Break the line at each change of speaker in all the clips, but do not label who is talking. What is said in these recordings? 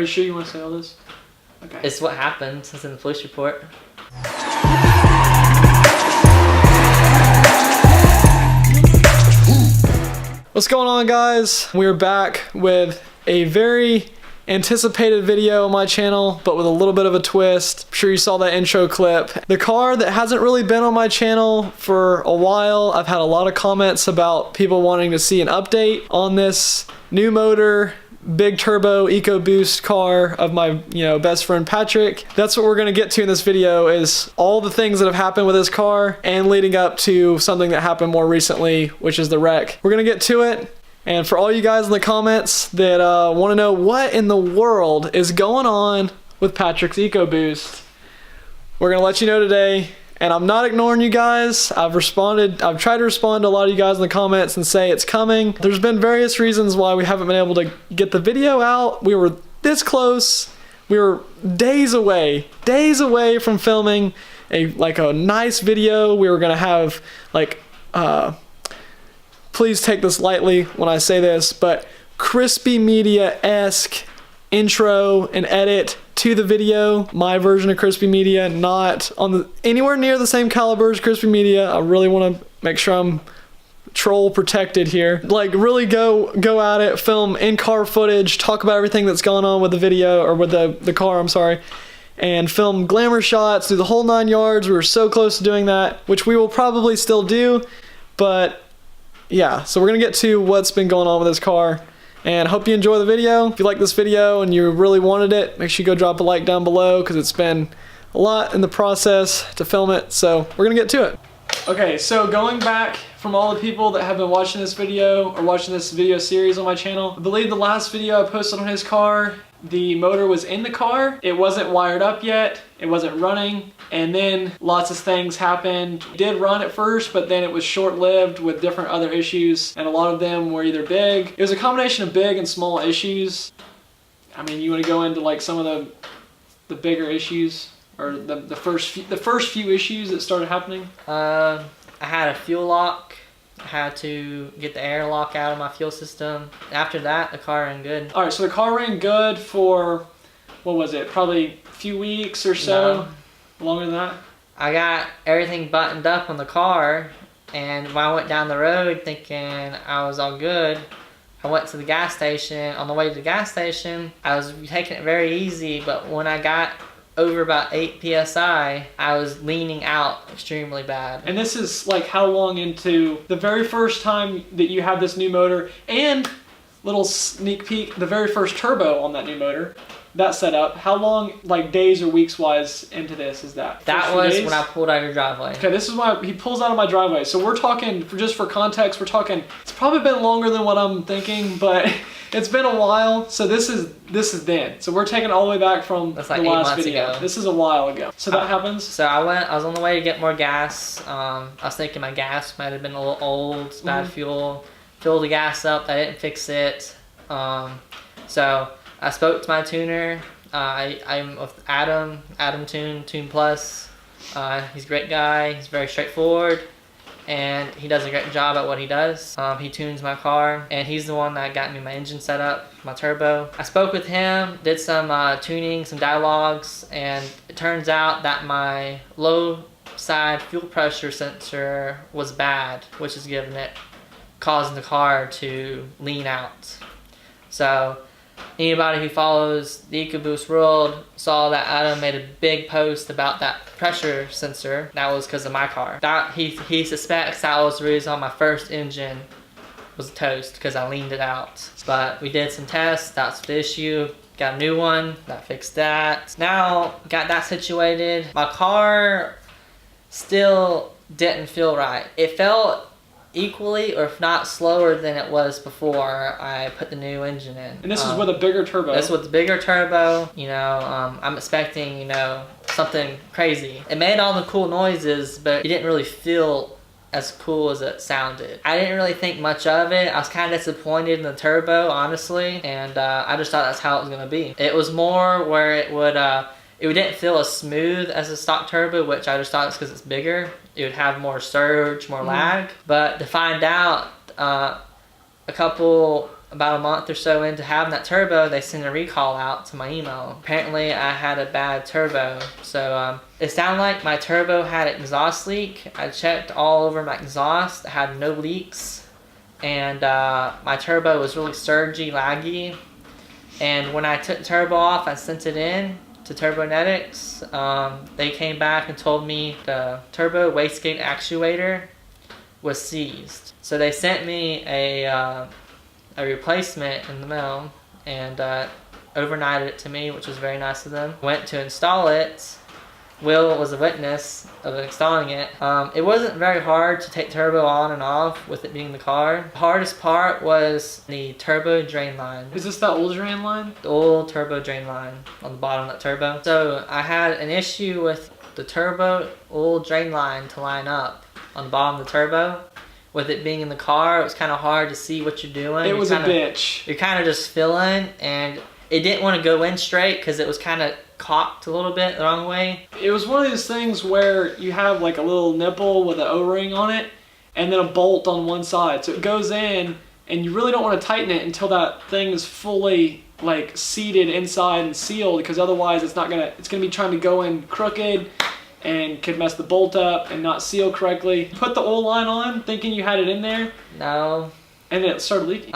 you sure you want to say all this? Okay.
It's what happened. It's in the police report.
What's going on, guys? We're back with a very anticipated video on my channel, but with a little bit of a twist. I'm sure you saw that intro clip. The car that hasn't really been on my channel for a while. I've had a lot of comments about people wanting to see an update on this new motor, big turbo Ecoboost car of my best friend Patrick. That's what we're going to get to in this video, is all the things that have happened with this car and leading up to something that happened more recently, which is the wreck. We're going to get to it. And for all you guys in the comments that want to know what in the world is going on with Patrick's Ecoboost, we're going to let you know today. And I'm not ignoring you guys. I've tried to respond to a lot of you guys in the comments and say it's coming. There's been various reasons why we haven't been able to get the video out. We were this close. We were days away from filming a nice video. We were going to have please take this lightly when I say this, but crispy media-esque intro and edit to the video. My version of crispy media, not on anywhere near the same caliber as crispy media. I really want to make sure I'm troll protected here. Really go at it, film in-car footage, talk about everything that's going on with the video, or with the car, I'm sorry, and film glamour shots through the whole 9 yards. We were so close to doing that, which we will probably still do, but yeah, so we're gonna get to what's been going on with this car, and hope you enjoy the video. If you like this video and you really wanted it, make sure you go drop a like down below, because it's been a lot in the process to film it, so we're gonna get to it. Okay, so going back from all the people that have been watching this video, or watching this video series on my channel, I believe the last video I posted on his car, the motor was in the car, it wasn't wired up yet, it wasn't running, and then lots of things happened. It did run at first, but then it was short-lived with different other issues, and a lot of them were either big. It was a combination of big and small issues. I mean, you want to go into some of the bigger issues, or the first few issues that started happening?
I had a fuel lock. I had to get the airlock out of my fuel system. After that, the car ran good. All right,
so the car ran good for, what was it, probably a few weeks or so? No. Longer than that?
I got everything buttoned up on the car, and when I went down the road thinking I was all good, I went to the gas station. On the way to the gas station, I was taking it very easy, but when I got over about 8 PSI, I was leaning out extremely bad.
And this is how long into the very first time that you have this new motor, and little sneak peek, the very first turbo on that new motor, that setup, how long, days or weeks wise into this is that?
That was when I pulled out of your driveway. Okay,
this is why he pulls out of my driveway. So we're talking, just for context, we're talking, it's probably been longer than what I'm thinking, but it's been a while. So this is then. So we're taking all the way back from the last video. Ago. This is a while ago. So that happens.
So I was on the way to get more gas. I was thinking my gas might have been a little old, bad fuel. Filled the gas up, I didn't fix it. So I spoke to my tuner. I'm with Adam Tune Plus. He's a great guy. He's very straightforward, and he does a great job at what he does. He tunes my car, and he's the one that got me my engine set up, my turbo. I spoke with him, did some tuning, some dialogues, and it turns out that my low side fuel pressure sensor was bad, which is causing the car to lean out. So anybody who follows the Ecoboost world saw that Adam made a big post about that pressure sensor. That was because of my car. He suspects that was the reason my first engine was toast, because I leaned it out. But we did some tests, that's the issue. Got a new one, that fixed that. Now, got that situated. My car still didn't feel right. It felt equally, or if not slower than it was before I put the new engine in.
And this is with a bigger turbo.
This with the bigger turbo. I'm expecting, something crazy. It made all the cool noises, but it didn't really feel as cool as it sounded. I didn't really think much of it. I was kind of disappointed in the turbo, honestly, and I just thought that's how it was gonna be. It was more where it didn't feel as smooth as a stock turbo, which I just thought it's because it's bigger. It would have more surge, more lag. But to find out, a couple about a month or so into having that turbo, they sent a recall out to my email. Apparently I had a bad turbo. So it sounded like my turbo had an exhaust leak. I checked all over my exhaust. I had no leaks. And my turbo was really surgy, laggy. And when I took the turbo off, I sent it in to Turbonetics. They came back and told me the turbo wastegate actuator was seized. So they sent me a replacement in the mail and overnighted it to me, which was very nice of them. Went to install it. Will was a witness of installing it. It wasn't very hard to take turbo on and off with it being in the car. The hardest part was the turbo drain line.
Is this that old drain line?
The old turbo drain line on the bottom of that turbo. So I had an issue with the turbo old drain line to line up on the bottom of the turbo. With it being in the car, it was kind of hard to see what you're doing.
It was a bitch.
You're kind of just filling, and it didn't want to go in straight because it was kind of cocked a little bit the wrong way.
It was one of those things where you have like a little nipple with an O-ring on it and then a bolt on one side. So it goes in and you really don't want to tighten it until that thing is fully like seated inside and sealed, because otherwise it's gonna be trying to go in crooked and could mess the bolt up and not seal correctly. Put the oil line on thinking you had it in there.
No.
And then it started leaking.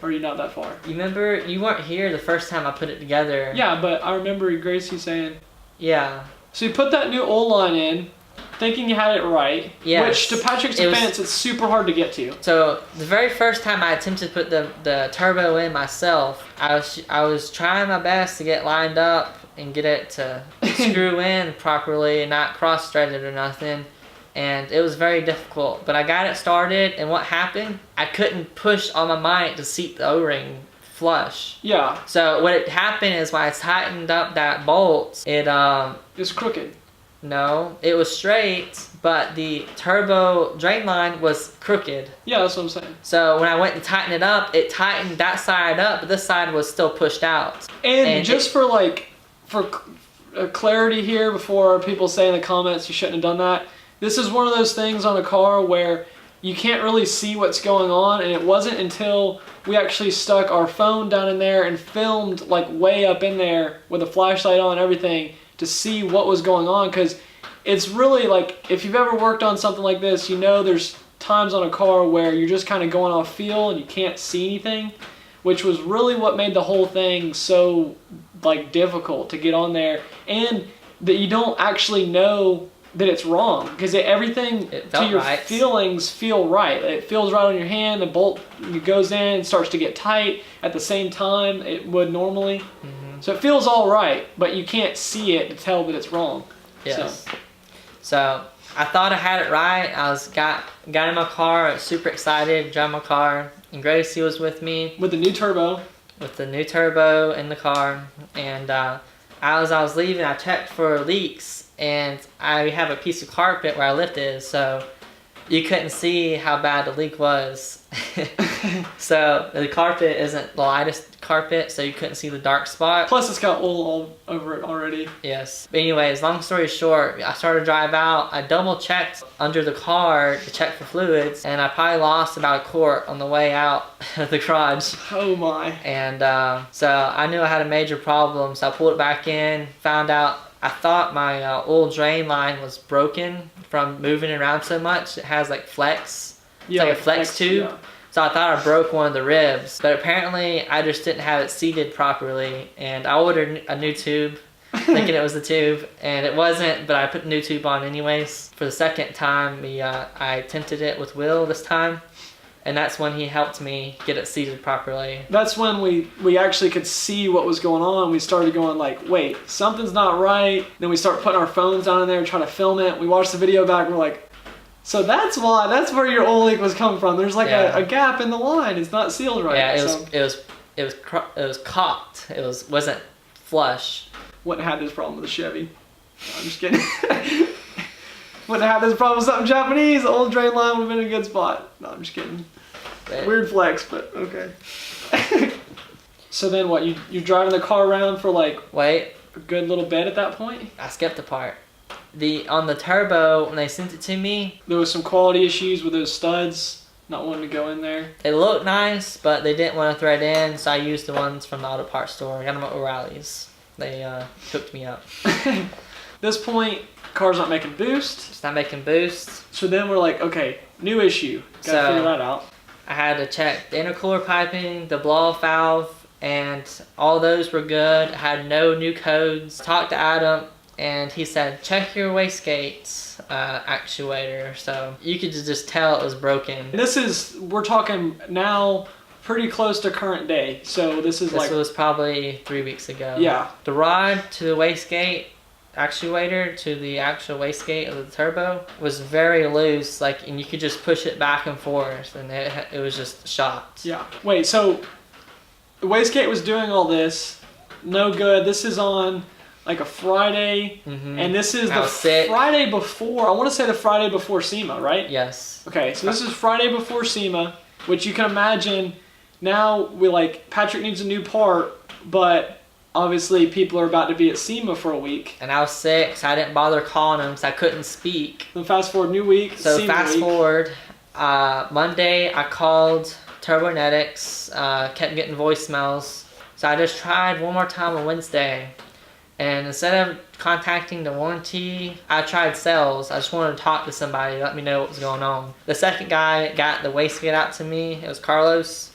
Or are you not that far?
You remember, you weren't here the first time I put it together.
Yeah, but I remember Gracie saying.
Yeah.
So you put that new oil line in, thinking you had it right.
Yes.
Which, to Patrick's defense, it's super hard to get to.
So the very first time I attempted to put the turbo in myself, I was trying my best to get lined up and get it to screw in properly and not cross-threaded or nothing. And it was very difficult. But I got it started, and what happened? I couldn't push all my might to seat the O-ring flush.
Yeah.
So what had happened is when I tightened up that bolt, it
was crooked.
No, it was straight, but the turbo drain line was crooked.
Yeah, that's what I'm saying.
So when I went to tighten it up, it tightened that side up, but this side was still pushed out.
And just for clarity here, before people say in the comments you shouldn't have done that, this is one of those things on a car where you can't really see what's going on, and it wasn't until we actually stuck our phone down in there and filmed like way up in there with a flashlight on and everything to see what was going on, because it's really like, if you've ever worked on something like this, you know there's times on a car where you're just kind of going off feel and you can't see anything, which was really what made the whole thing so like difficult to get on there, and that you don't actually know that it's wrong, because everything to your feelings feel right. It feels right on your hand. The bolt goes in, starts to get tight at the same time it would normally. Mm-hmm. So it feels all right, but you can't see it to tell that it's wrong.
Yes. So I thought I had it right. I got in my car, I was super excited, drove my car, and Gracie was with me.
With the new turbo.
With the new turbo in the car, and as I was leaving, I checked for leaks. And I have a piece of carpet where I lifted, so you couldn't see how bad the leak was. So the carpet isn't the lightest carpet, so you couldn't see the dark spot.
Plus it's got oil all over it already.
Yes. But anyways, long story short, I started to drive out. I double checked under the car to check for fluids, and I probably lost about a quart on the way out of the garage.
Oh my.
And so I knew I had a major problem, so I pulled it back in, found out I thought my old drain line was broken from moving around so much. It has like flex. It's like a flex tube. Yeah. So I thought I broke one of the ribs. But apparently I just didn't have it seated properly. And I ordered a new tube thinking it was the tube. And it wasn't, but I put the new tube on anyways. For the second time, I attempted it with Will this time. And that's when he helped me get it seated properly. That's
when we actually could see what was going on. We started going like, wait, something's not right. Then we start putting our phones down in there and trying to film it. We watched the video back and we're like, so that's where your oil leak was coming from. There's like a gap in the line. It's not sealed right.
Yeah, it was cocked. It wasn't flush.
Wouldn't have had this problem with a Chevy. No, I'm just kidding. Wouldn't have had this problem with something Japanese. The old drain line would have been a good spot. No, I'm just kidding. Weird flex, but okay. So then what? You're driving the car around for like a good little bit at that point?
I skipped a part. On the turbo, when they sent it to me,
there was some quality issues with those studs. Not wanting to go in there.
They look nice, but they didn't want to thread in, so I used the ones from the auto parts store. I got them at O'Reilly's. They hooked me up.
This point, car's not making boost.
It's not making boost.
So then we're like, okay, new issue. Gotta figure that out.
I had to check the intercooler piping, the blow-off valve, and all those were good. I had no new codes. Talked to Adam, and he said, check your wastegate actuator. So you could just tell it was broken.
We're talking now pretty close to current day. So this
was probably 3 weeks ago.
Yeah.
The rod to the wastegate actuator to the actual wastegate of the turbo was very loose, and you could just push it back and forth, and it was just shot.
Yeah. Wait, so the wastegate was doing all this, no good. This is on like a Friday, and this is Friday before. I want to say the Friday before SEMA, right?
Yes.
Okay, so this is Friday before SEMA, which you can imagine. Now Patrick needs a new part, but obviously people are about to be at SEMA for a week.
And I was sick, so I didn't bother calling him, so I couldn't speak.
Then fast forward, new week.
So
SEMA
fast
week.
forward, Monday I called Turbonetics, kept getting voicemails. So I just tried one more time on Wednesday. And instead of contacting the warranty, I tried sales. I just wanted to talk to somebody, let me know what was going on. The second guy got the wastegate out to me. It was Carlos.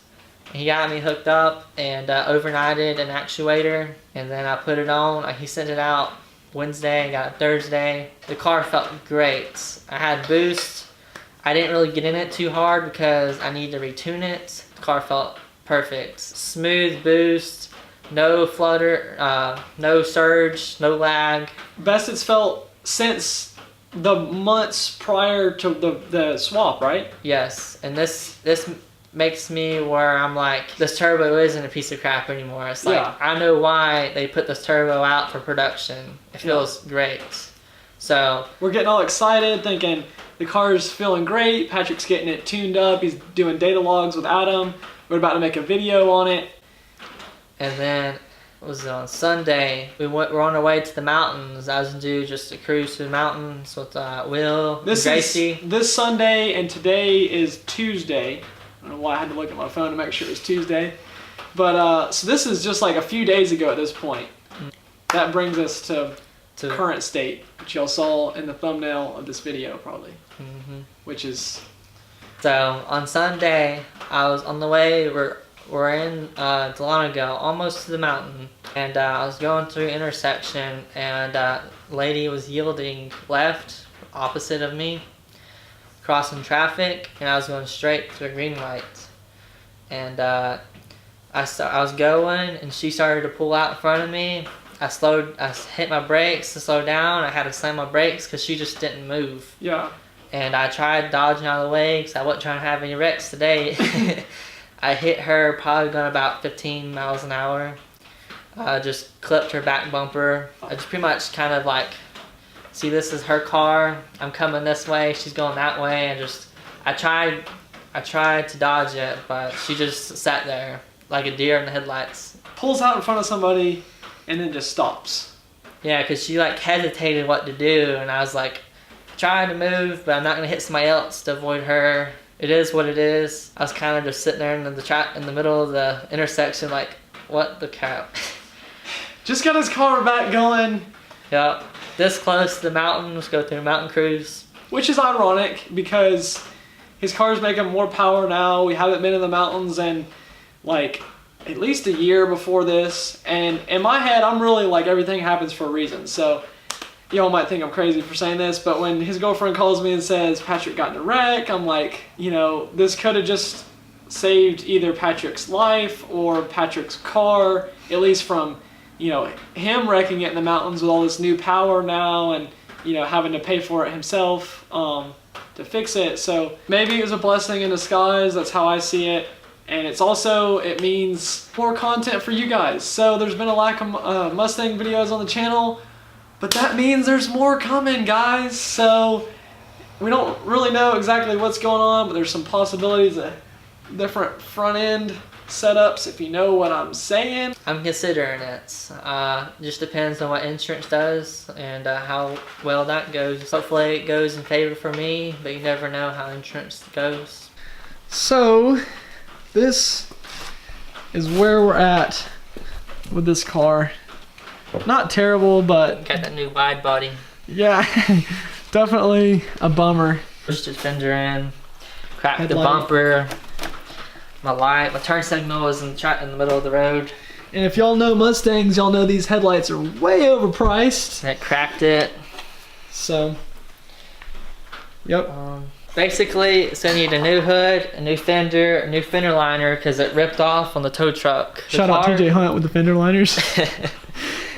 He got me hooked up and overnighted an actuator, and then I put it on. He sent it out Wednesday, got it Thursday. The car felt great. I had boost. I didn't really get in it too hard because I needed to retune it. The car felt perfect. Smooth boost, no flutter, no surge, no lag.
Best it's felt since the months prior to the swap, right?
Yes, and this makes me where I'm like, this turbo isn't a piece of crap anymore. It's like, I know why they put this turbo out for production. It feels great. So
we're getting all excited, thinking the car's feeling great. Patrick's getting it tuned up. He's doing data logs with Adam. We're about to make a video on it.
And then on Sunday, we're on our way to the mountains. I was gonna do just a cruise to the mountains with Will, Gracie.
This Sunday, and today is Tuesday. I don't know why I had to look at my phone to make sure it was Tuesday. But so this is just like a few days ago at this point. That brings us to current state, which y'all saw in the thumbnail of this video probably. Which is...
So on Sunday, I was on the way, we're in Delanago, almost to the mountain. And I was going through an intersection, and a lady was yielding left, opposite of me, crossing traffic, and I was going straight to a green light. And I was going, and she started to pull out in front of me. I hit my brakes to slow down. I had to slam my brakes because she just didn't move.
Yeah.
And I tried dodging out of the way because I wasn't trying to have any wrecks today. I hit her probably going about 15 miles an hour. Just clipped her back bumper. I just pretty much kind of like, see, this is her car. I'm coming this way. She's going that way. And I tried to dodge it, but she just sat there like a deer in the headlights.
Pulls out in front of somebody and then just stops.
Yeah, because she hesitated what to do, and I was like, trying to move, but I'm not gonna hit somebody else to avoid her. It is what it is. I was kind of just sitting there in the middle of the intersection, like, what the crap?
Just got his car back going.
Yep, this close to the mountain. Let's go through a mountain cruise.
Which is ironic because his car's making more power now. We haven't been in the mountains in like at least a year before this, and in my head, I'm really like, everything happens for a reason. So y'all might think I'm crazy for saying this, but when his girlfriend calls me and says Patrick got in a wreck, I'm like, this could have just saved either Patrick's life or Patrick's car, at least from, him wrecking it in the mountains with all this new power now, and, having to pay for it himself to fix it. So maybe it was a blessing in disguise. That's how I see it. And it means more content for you guys. So there's been a lack of Mustang videos on the channel, but that means there's more coming, guys. So we don't really know exactly what's going on, but there's some possibilities of different front end setups, if you know what I'm saying.
I'm considering it. Just depends on what insurance does and how well that goes. Hopefully it goes in favor for me, but you never know how insurance goes.
So this is where we're at with this car. Not terrible, but
Got that new wide body.
yeah, definitely a bummer.
Pushed the fender in, cracked the
Headlight.
bumper. My turn signal was in the middle of the road.
And if y'all know Mustangs, y'all know these headlights are way overpriced.
And it cracked it.
So, yep.
Basically, it's gonna need a new hood, a new fender liner because it ripped off on the tow truck.
Shout out TJ Hunt with the fender liners.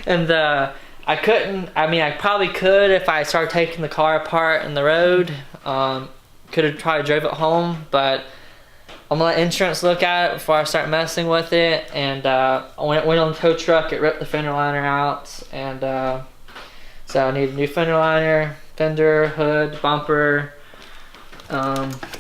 And I couldn't. I mean, I probably could if I started taking the car apart in the road. Could have tried to drove it home, but I'm gonna let insurance look at it before I start messing with it. And when it went on the tow truck, it ripped the fender liner out, and so I need a new fender liner, fender, hood, bumper.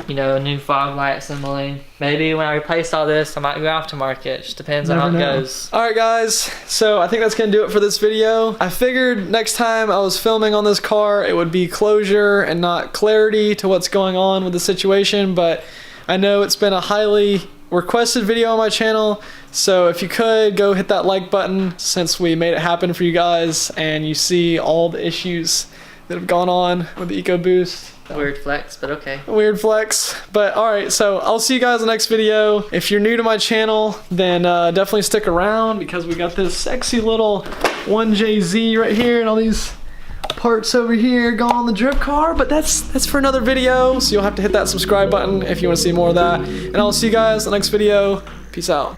You know, a new fog light assembly. Maybe when I replace all this, I might go aftermarket. Just depends on how it goes.
Alright guys, so I think that's gonna do it for this video. I figured next time I was filming on this car, it would be closure and not clarity to what's going on with the situation, but I know it's been a highly requested video on my channel, so if you could go hit that like button since we made it happen for you guys and you see all the issues that have gone on with the Ecoboost.
Weird flex, but okay.
Weird flex, but alright, so I'll see you guys in the next video. If you're new to my channel, then definitely stick around because we got this sexy little 1JZ right here and all these parts over here going on the drip car, but that's for another video, so you'll have to hit that subscribe button if you want to see more of that. And I'll see you guys in the next video. Peace out.